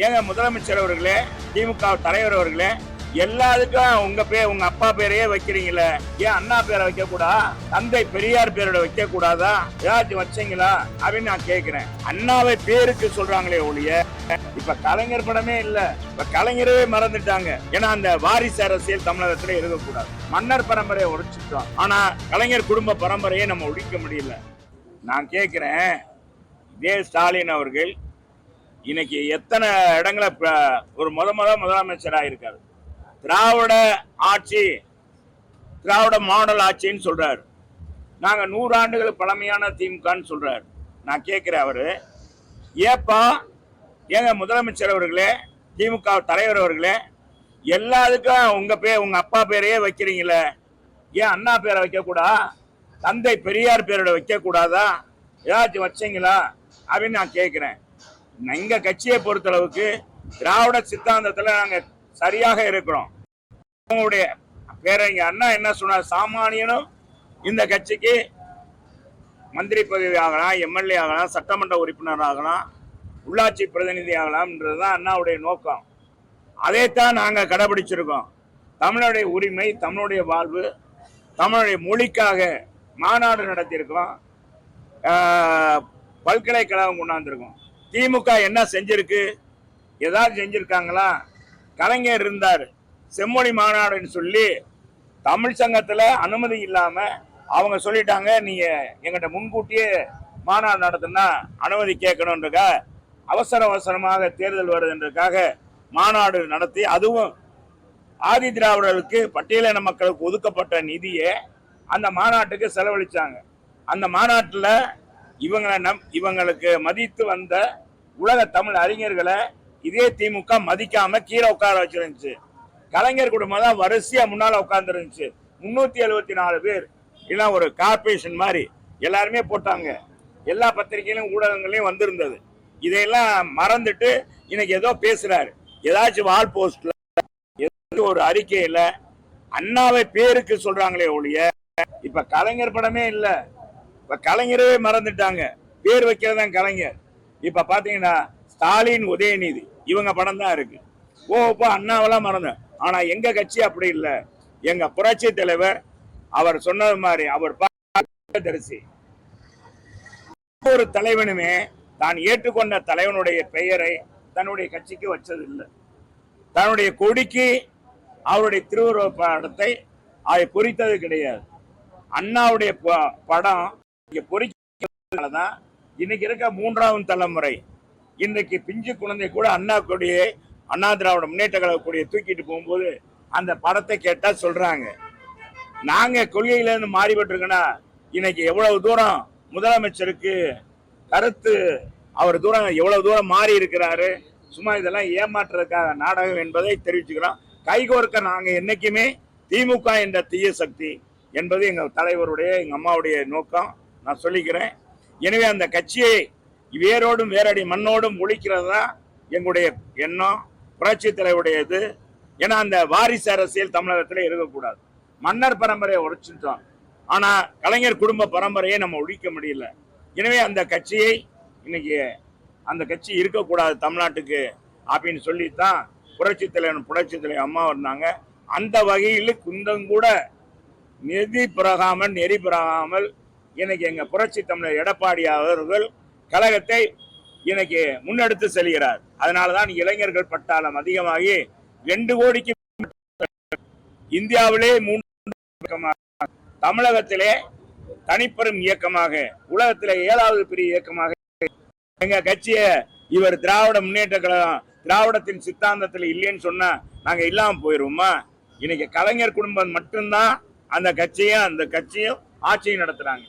ஏங்க முதலமைச்சர் அவர்களே, திமுக தலைவர் அவர்களே, எல்லாத்துக்கும் உங்க அப்பா பேரையே வைக்கிறீங்களே, ஏன் அண்ணா பேரை வைக்க கூடா? தந்தை பெரியார் பேரோட வைக்க கூடாதா? ஏதாச்சும் வச்சீங்களா அப்படின்னு நான் கேட்கிறேன். அண்ணாவை பேருக்கு சொல்றாங்களே ஒழிய இப்ப கலைஞர் படமே இல்ல, இப்ப கலைஞரவே மறந்துட்டாங்க. ஏன்னா அந்த வாரிசு அரசியல் தமிழகத்துல இருக்கக்கூடாது. மன்னர் பரம்பரையை ஒழிச்சுட்டோம், ஆனா கலைஞர் குடும்ப பரம்பரையை நம்ம ஒழிக்க முடியல. நான் கேட்கிறேன், இதே ஸ்டாலின் அவர்கள் இன்னைக்கு எத்தனை இடங்களை ஒரு முதலமைச்சராக இருக்காரு. திராவிட ஆட்சி, திராவிட மாடல் ஆட்சின்னு சொல்றாரு. நாங்க 100 ஆண்டுகள் பழமையான திமுகன்னு சொல்றாரு. நான் கேட்கிறேன், அவரு ஏப்பா ஏங்க முதலமைச்சர் அவர்களே, திமுக தலைவர் அவர்களே, எல்லாத்துக்கும் உங்க அப்பா பேரையே வைக்கிறீங்களே, ஏன் அண்ணா பேரை வைக்க கூடா? தந்தை பெரியார் பேரோட வைக்க கூடாதா? ஏதாச்சும் வச்சீங்களா அப்படின்னு நான் கேட்கிறேன். எங்க கட்சியை பொறுத்தளவுக்கு திராவிட சித்தாந்தத்துல நாங்க சரியாக இருக்கிறோம். உங்களுடைய பேரங்க அண்ணா என்ன சொன்னார், சாமானியனும் இந்த கட்சிக்கு மந்திரி பதவி ஆகலாம், எம்எல்ஏ ஆகலாம், சட்டமன்ற உறுப்பினர் ஆகலாம், உள்ளாட்சி பிரதிநிதி ஆகலாம்ன்றதுதான் அண்ணாவுடைய நோக்கம். அதைத்தான் நாங்க கடைபிடிச்சிருக்கோம். தமிழுடைய உரிமை, தமிழுடைய வாழ்வு, தமிழுடைய மொழிக்காக மாநாடு நடத்தியிருக்கோம், பல்கலைக்கழகம் கொண்டாந்துருக்கோம். திமுக என்ன செஞ்சிருக்கு? ஏதாவது செஞ்சிருக்காங்களா? கலைஞர் இருந்தார், செம்மொழி மாநாடுன்னு சொல்லி தமிழ் சங்கத்துல அனுமதி இல்லாம அவங்க சொல்லிட்டாங்க, நீங்க எங்கிட்ட முன்கூட்டியே மாநாடு நடத்தினா அனுமதி கேட்கணும்ன்றக்கா அவசரமாக தேர்தல் வருதுன்றக்காக மாநாடு நடத்தி, அதுவும் ஆதி திராவிடர்களுக்கு பட்டியலின மக்களுக்கு ஒதுக்கப்பட்ட நிதியை அந்த மாநாட்டுக்கு செலவழிச்சாங்க. அந்த மாநாட்டில் இவங்களுக்கு மதித்து வந்த உலக தமிழ் அறிஞர்களை இதே திமுக மதிக்காம கீழே உட்கார வச்சிருந்துச்சு. கலைஞர் குடும்பம் தான் வரிசையா முன்னால உட்கார்ந்து இருந்துச்சு. 374 பேர் இல்ல ஒரு கார்பரேஷன் மாதிரி எல்லாருமே போட்டாங்க. எல்லா பத்திரிகையிலும் ஊடகங்களையும் வந்திருந்தது. இதையெல்லாம் மறந்துட்டு இன்னைக்கு ஏதோ பேசுறாரு. ஏதாச்சும் வால் போஸ்ட்ல ஒரு அறிக்கையில அண்ணாவை பேருக்கு சொல்றாங்களே ஒழிய இப்ப கலைஞர் படமே இல்ல, இப்ப கலைஞரவே மறந்துட்டாங்க. பேர் வைக்கிறதான் கலைஞர். இப்ப பாத்தீங்கன்னா ஸ்டாலின், உதயநிதி இவங்க படம் தான் இருக்கு. இப்போ அண்ணாவெல்லாம் மறந்த. ஆனா எங்க கட்சி அப்படி இல்லை. எங்க புரட்சி தலைவர் அவர் சொன்னது மாதிரி அவர் தரிசி. ஒவ்வொரு தலைவனுமே தான் ஏற்றுக்கொண்ட தலைவனுடைய பெயரை தன்னுடைய கட்சிக்கு வச்சது இல்லை. தன்னுடைய கொடிக்கு அவருடைய திருவுருவ படத்தை அதை பொறித்தது கிடையாது. அண்ணாவுடைய படம் பொறிக்கிறதுனாலதான் இன்னைக்கு இருக்க 3ஆவது தலைமுறை இன்றைக்கு பிஞ்சு குழந்தை கூட அண்ணா கொடியை, அண்ணா திராவிட முன்னேற்ற கழக கொடியை தூக்கிட்டு போகும்போது அந்த படத்தை கேட்டா சொல்றாங்க. நாங்க கொள்கையில இருந்து மாறிபட்டிருக்கோன்னா இன்னைக்கு எவ்வளவு தூரம் முதலமைச்சருக்கு கருத்து, அவர் தூரம் எவ்வளவு தூரம் மாறி இருக்கிறாரு. சும்மா இதெல்லாம் ஏமாற்றுறதுக்காக நாடகம் என்பதை தெரிவிச்சுக்கிறோம். கைகோர்க்க நாங்க என்னைக்குமே திமுக என்ற தீய சக்தி என்பது எங்கள் தலைவருடைய, எங்க அம்மாவுடைய நோக்கம். நான் சொல்லிக்கிறேன். எனவே அந்த கட்சியை வேரோடும் வேரடி மண்ணோடும் ஒழிக்கிறது தான் எங்களுடைய எண்ணம், புரட்சி தலைவருடையது. ஏன்னா அந்த வாரிசு அரசியல் தமிழகத்தில் இருக்கக்கூடாது. மன்னர் பரம்பரையை ஒழிச்சிட்டோம், ஆனா கலைஞர் குடும்ப பரம்பரையை நம்ம ஒழிக்க முடியல. எனவே அந்த கட்சியை இன்னைக்கு அந்த கட்சி இருக்கக்கூடாது தமிழ்நாட்டுக்கு அப்படின்னு சொல்லித்தான் புரட்சி தலைவர் அம்மா வந்தாங்க. அந்த வகையில் குந்தம் கூட நெறி பிறகாமல் இன்னைக்கு எங்க புரட்சி தமிழர் எடப்பாடி அவர்கள் கழகத்தை இன்னைக்கு முன்னெடுத்து செல்கிறார். அதனாலதான் இளைஞர்கள் பட்டாளம் அதிகமாகி 2 கோடிக்கு இந்தியாவிலே 3 தமிழகத்திலே தனிப்பெரும் இயக்கமாக, உலகத்திலே 7வது பெரிய இயக்கமாக எங்க கட்சியை இவர் திராவிட முன்னேற்ற கழகம் திராவிடத்தின் சித்தாந்தத்தில் இல்லைன்னு சொன்னா நாங்க இல்லாம போயிருவோமா? இன்னைக்கு கலைஞர் குடும்பம் மட்டும்தான் அந்த கட்சியும் ஆட்சியும் நடத்துறாங்க.